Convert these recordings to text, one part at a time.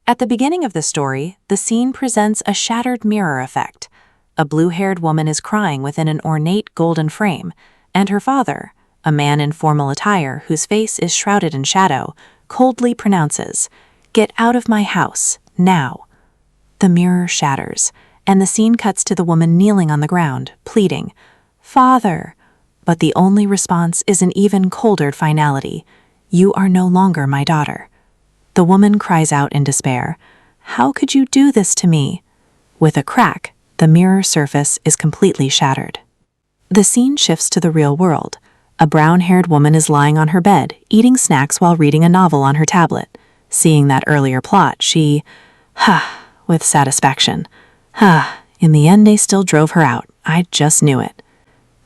At the beginning of the story, the scene presents a shattered mirror effect. A blue-haired woman is crying within an ornate golden frame, and her father, a man in formal attire whose face is shrouded in shadow, coldly pronounces, "Get out of my house, now." The mirror shatters, and the scene cuts to the woman kneeling on the ground, pleading, "Father." But the only response is an even colder finality. "You are no longer my daughter." The woman cries out in despair, "How could you do this to me?" With a crack, the mirror surface is completely shattered. The scene shifts to the real world. A brown-haired woman is lying on her bed, eating snacks while reading a novel on her tablet. Seeing that earlier plot, she, with satisfaction. In the end they still drove her out. I just knew it.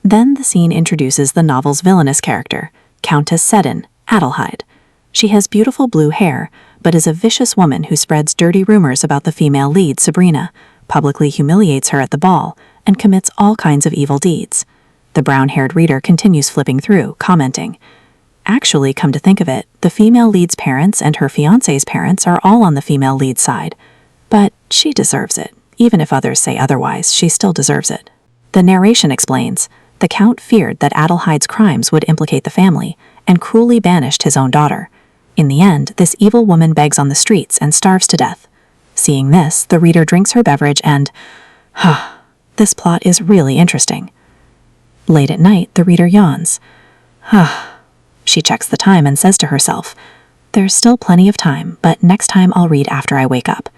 Then the scene introduces the novel's villainous character, Countess Seddon, Adelheid. She has beautiful blue hair, but is a vicious woman who spreads dirty rumors about the female lead, Sabrina, publicly humiliates her at the ball, and commits all kinds of evil deeds. The brown-haired reader continues flipping through, commenting, "Actually, come to think of it, the female lead's parents and her fiancé's parents are all on the female lead's side. But she deserves it. Even if others say otherwise, she still deserves it." The narration explains, the Count feared that Adelheid's crimes would implicate the family, and cruelly banished his own daughter. In the end, this evil woman begs on the streets and starves to death. Seeing this, the reader drinks her beverage and, this plot is really interesting. Late at night, the reader yawns. She checks the time and says to herself, "There's still plenty of time, but next time I'll read after I wake up."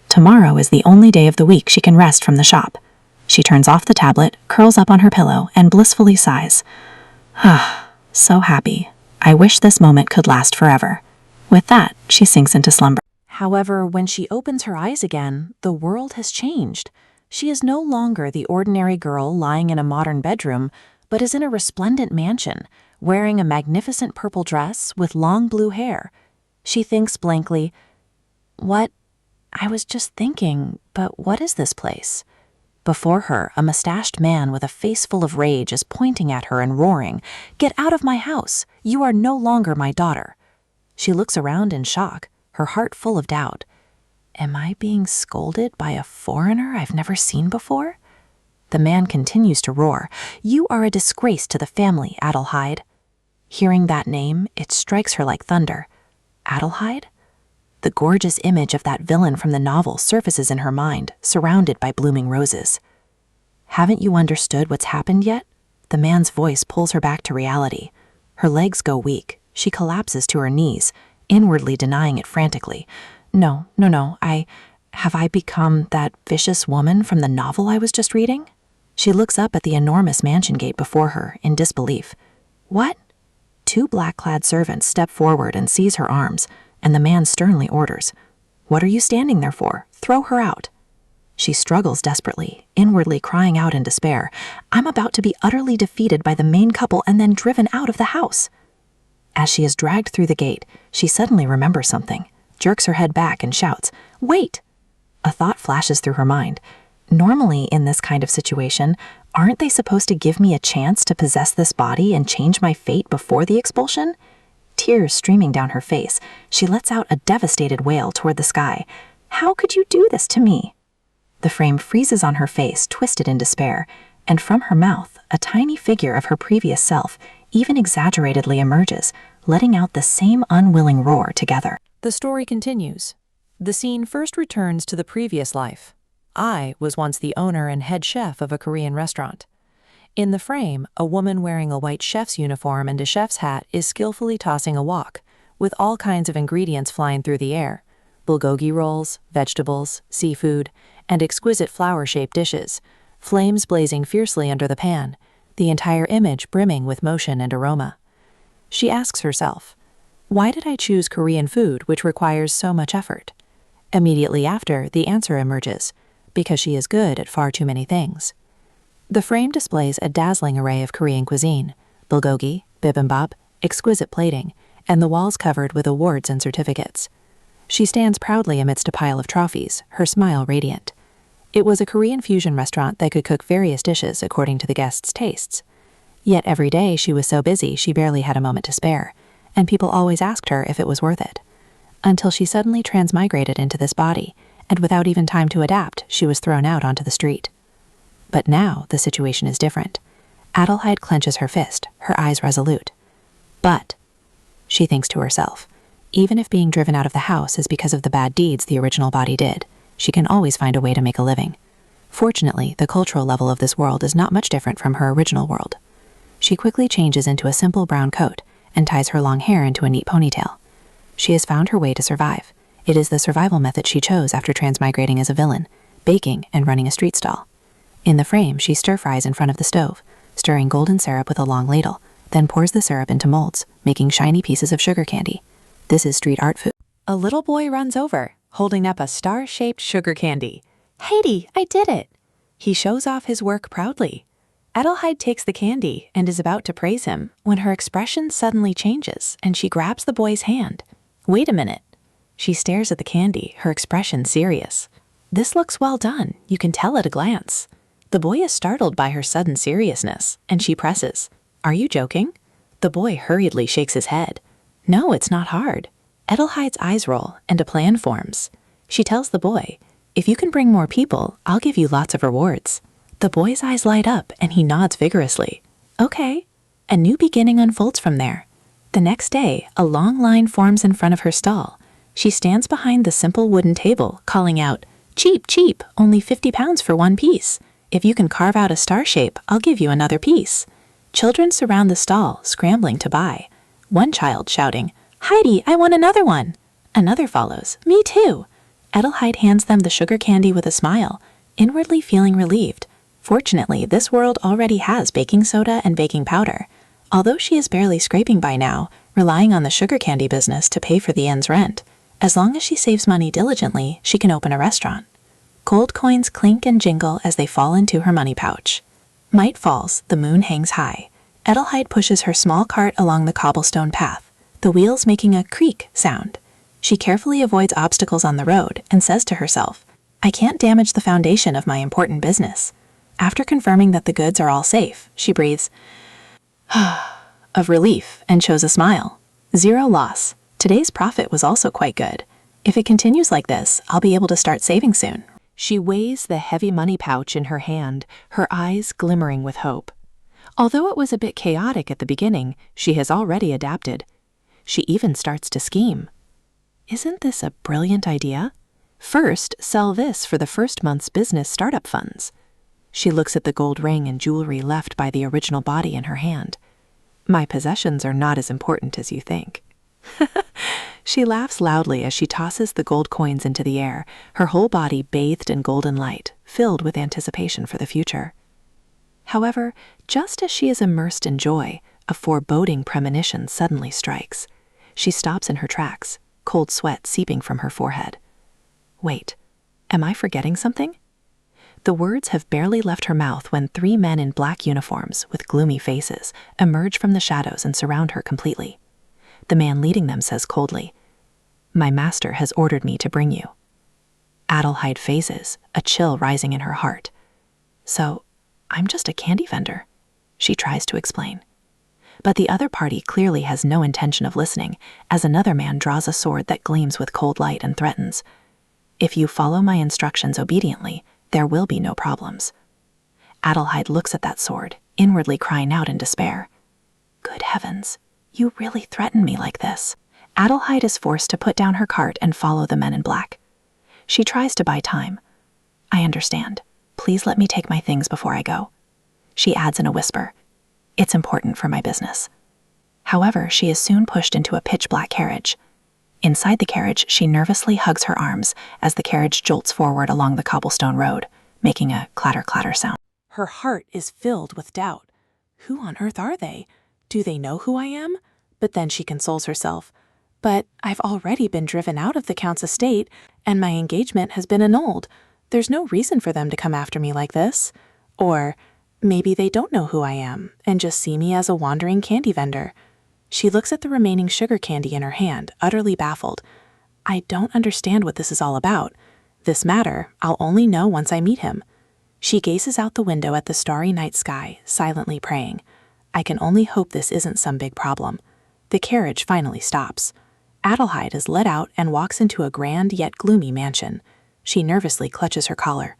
Tomorrow is the only day of the week she can rest from the shop. She turns off the tablet, curls up on her pillow, and blissfully sighs. So happy. I wish this moment could last forever. With that, she sinks into slumber. However, when she opens her eyes again, the world has changed. She is no longer the ordinary girl lying in a modern bedroom, but is in a resplendent mansion, wearing a magnificent purple dress with long blue hair. She thinks blankly, "What? I was just thinking, but what is this place?" Before her, a mustached man with a face full of rage is pointing at her and roaring, "Get out of my house! You are no longer my daughter." She looks around in shock, her heart full of doubt. Am I being scolded by a foreigner I've never seen before? The man continues to roar, "You are a disgrace to the family, Adelheid." Hearing that name, it strikes her like thunder. Adelheid? The gorgeous image of that villain from the novel surfaces in her mind, surrounded by blooming roses. "Haven't you understood what's happened yet?" The man's voice pulls her back to reality. Her legs go weak. She collapses to her knees, inwardly denying it frantically. No, have I become that vicious woman from the novel I was just reading?" She looks up at the enormous mansion gate before her, in disbelief. What? Two black-clad servants step forward and seize her arms, and the man sternly orders, "What are you standing there for? Throw her out." She struggles desperately, inwardly crying out in despair, "I'm about to be utterly defeated by the main couple and then driven out of the house." As she is dragged through the gate, she suddenly remembers something, jerks her head back and shouts, "Wait!" A thought flashes through her mind. Normally, in this kind of situation, aren't they supposed to give me a chance to possess this body and change my fate before the expulsion? Tears streaming down her face, she lets out a devastated wail toward the sky. "How could you do this to me?" The frame freezes on her face, twisted in despair, and from her mouth, a tiny figure of her previous self, even exaggeratedly emerges, letting out the same unwilling roar together. The story continues. The scene first returns to the previous life. I was once the owner and head chef of a Korean restaurant. In the frame, a woman wearing a white chef's uniform and a chef's hat is skillfully tossing a wok, with all kinds of ingredients flying through the air: bulgogi rolls, vegetables, seafood, and exquisite flower-shaped dishes, flames blazing fiercely under the pan, the entire image brimming with motion and aroma. She asks herself, why did I choose Korean food which requires so much effort? Immediately after, the answer emerges, because she is good at far too many things. The frame displays a dazzling array of Korean cuisine, bulgogi, bibimbap, exquisite plating, and the walls covered with awards and certificates. She stands proudly amidst a pile of trophies, her smile radiant. It was a Korean fusion restaurant that could cook various dishes according to the guests' tastes. Yet every day she was so busy she barely had a moment to spare, and people always asked her if it was worth it. until she suddenly transmigrated into this body, and without even time to adapt, she was thrown out onto the street. But now the situation is different. Adelheid clenches her fist, her eyes resolute. But, she thinks to herself, even if being driven out of the house is because of the bad deeds the original body did, she can always find a way to make a living. Fortunately, the cultural level of this world is not much different from her original world. She quickly changes into a simple brown coat and ties her long hair into a neat ponytail. She has found her way to survive. It is the survival method she chose after transmigrating as a villain, baking and running a street stall. In the frame, she stir-fries in front of the stove, stirring golden syrup with a long ladle, then pours the syrup into molds, making shiny pieces of sugar candy. This is street art food. A little boy runs over, holding up a star-shaped sugar candy. "Heidi, I did it!" He shows off his work proudly. Adelheid takes the candy and is about to praise him when her expression suddenly changes and she grabs the boy's hand. "Wait a minute." She stares at the candy, her expression serious. "This looks well done, you can tell at a glance." The boy is startled by her sudden seriousness, and she presses. "Are you joking?" The boy hurriedly shakes his head. "No, it's not hard." Adelheid's eyes roll, and a plan forms. She tells the boy, "If you can bring more people, I'll give you lots of rewards." The boy's eyes light up, and he nods vigorously. "Okay." A new beginning unfolds from there. The next day, a long line forms in front of her stall. She stands behind the simple wooden table, calling out, "Cheap, cheap, only 50 pounds for one piece. If you can carve out a star shape, I'll give you another piece." Children surround the stall, scrambling to buy. One child shouting, "Heidi, I want another one." Another follows, "Me too." Adelheid hands them the sugar candy with a smile, inwardly feeling relieved. Fortunately, this world already has baking soda and baking powder. Although she is barely scraping by now, relying on the sugar candy business to pay for the end's rent. As long as she saves money diligently, she can open a restaurant. Gold coins clink and jingle as they fall into her money pouch. Night falls, the moon hangs high. Adelheid pushes her small cart along the cobblestone path, the wheels making a creak sound. She carefully avoids obstacles on the road and says to herself, "I can't damage the foundation of my important business." After confirming that the goods are all safe, she breathes of relief and shows a smile. Zero loss. Today's profit was also quite good. If it continues like this, I'll be able to start saving soon. She weighs the heavy money pouch in her hand, her eyes glimmering with hope. Although it was a bit chaotic at the beginning, she has already adapted. She even starts to scheme. Isn't this a brilliant idea? First, sell this for the first month's business startup funds. She looks at the gold ring and jewelry left by the original body in her hand. My possessions are not as important as you think. She laughs loudly as she tosses the gold coins into the air, her whole body bathed in golden light, filled with anticipation for the future. However, just as she is immersed in joy, a foreboding premonition suddenly strikes. She stops in her tracks, cold sweat seeping from her forehead. Wait, am I forgetting something? The words have barely left her mouth when 3 men in black uniforms, with gloomy faces, emerge from the shadows and surround her completely. The man leading them says coldly, "My master has ordered me to bring you." Adelheid phases, a chill rising in her heart. "So, I'm just a candy vendor," she tries to explain. But the other party clearly has no intention of listening, as another man draws a sword that gleams with cold light and threatens, "If you follow my instructions obediently, there will be no problems." Adelheid looks at that sword, inwardly crying out in despair. Good heavens, you really threaten me like this. Adelheid is forced to put down her cart and follow the men in black. She tries to buy time. "I understand. Please let me take my things before I go." She adds in a whisper, "It's important for my business." However, she is soon pushed into a pitch-black carriage. Inside the carriage, she nervously hugs her arms as the carriage jolts forward along the cobblestone road, making a clatter-clatter sound. Her heart is filled with doubt. Who on earth are they? Do they know who I am? But then she consoles herself. But I've already been driven out of the Count's estate, and my engagement has been annulled. There's no reason for them to come after me like this. Or maybe they don't know who I am, and just see me as a wandering candy vendor. She looks at the remaining sugar candy in her hand, utterly baffled. I don't understand what this is all about. This matter, I'll only know once I meet him. She gazes out the window at the starry night sky, silently praying. I can only hope this isn't some big problem. The carriage finally stops. Adelheid is led out and walks into a grand yet gloomy mansion. She nervously clutches her collar.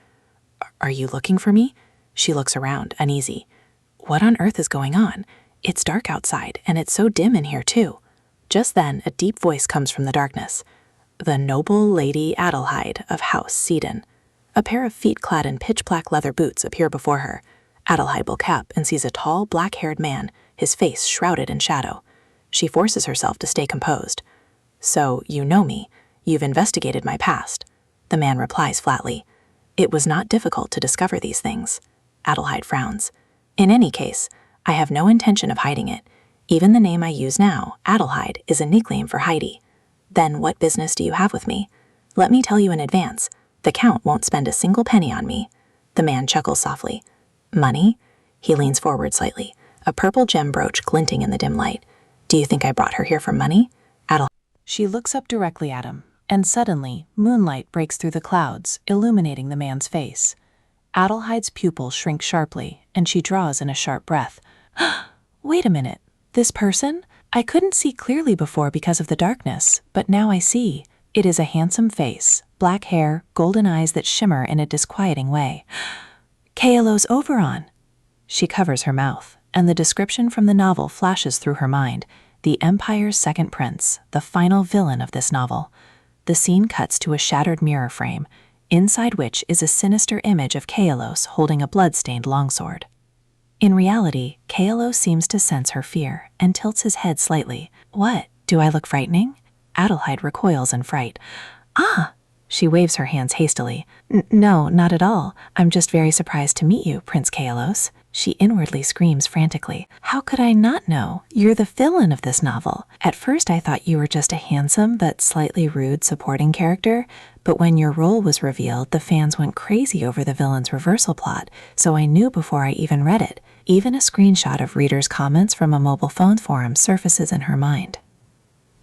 Are you looking for me? She looks around, uneasy. What on earth is going on? It's dark outside, and it's so dim in here, too. Just then, a deep voice comes from the darkness. The noble Lady Adelheid of House Seaton. A pair of feet clad in pitch-black leather boots appear before her. Adelheid looks up and sees a tall, black-haired man, his face shrouded in shadow. She forces herself to stay composed. So, you know me. You've investigated my past. The man replies flatly. It was not difficult to discover these things. Adelheid frowns. In any case, I have no intention of hiding it. Even the name I use now, Adelheid, is a nickname for Heidi. Then what business do you have with me? Let me tell you in advance, the Count won't spend a single penny on me. The man chuckles softly. Money? He leans forward slightly, a purple gem brooch glinting in the dim light. Do you think I brought her here for money? She looks up directly at him, and suddenly, moonlight breaks through the clouds, illuminating the man's face. Adelheid's pupils shrink sharply, and she draws in a sharp breath. Wait a minute. This person? I couldn't see clearly before because of the darkness, but now I see. It is a handsome face, black hair, golden eyes that shimmer in a disquieting way. Kaelos Oberon. She covers her mouth, and the description from the novel flashes through her mind. The Empire's second prince, the final villain of this novel. The scene cuts to a shattered mirror frame, inside which is a sinister image of Kaelos holding a blood-stained longsword. In reality, Kaelos seems to sense her fear and tilts his head slightly. What? Do I look frightening? Adelheid recoils in fright. Ah! She waves her hands hastily. No, not at all. I'm just very surprised to meet you, Prince Kaelos. She inwardly screams frantically. How could I not know? You're the villain of this novel. At first I thought you were just a handsome but slightly rude supporting character, but when your role was revealed, the fans went crazy over the villain's reversal plot, so I knew before I even read it. Even a screenshot of readers' comments from a mobile phone forum surfaces in her mind.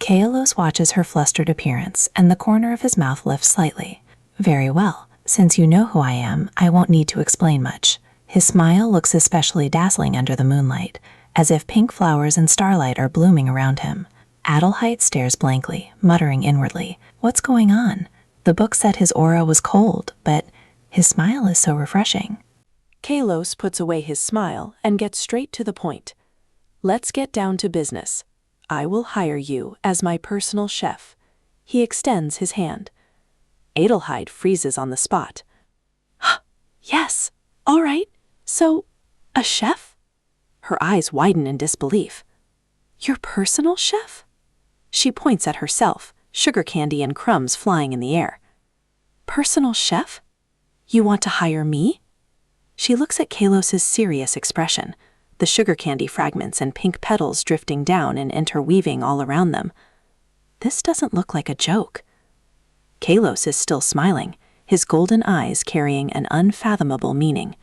Kaelos watches her flustered appearance, and the corner of his mouth lifts slightly. Very well. Since you know who I am, I won't need to explain much. His smile looks especially dazzling under the moonlight, as if pink flowers and starlight are blooming around him. Adelheid stares blankly, muttering inwardly, What's going on? The book said his aura was cold, but his smile is so refreshing. Kaelos puts away his smile and gets straight to the point. Let's get down to business. I will hire you as my personal chef. He extends his hand. Adelheid freezes on the spot. Yes, all right. So, a chef? Her eyes widen in disbelief. Your personal chef? She points at herself, sugar candy and crumbs flying in the air. Personal chef? You want to hire me? She looks at Kaelos' serious expression, the sugar candy fragments and pink petals drifting down and interweaving all around them. This doesn't look like a joke. Kaelos is still smiling, his golden eyes carrying an unfathomable meaning.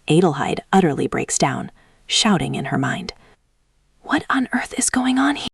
Adelheid utterly breaks down, shouting in her mind. What on earth is going on here?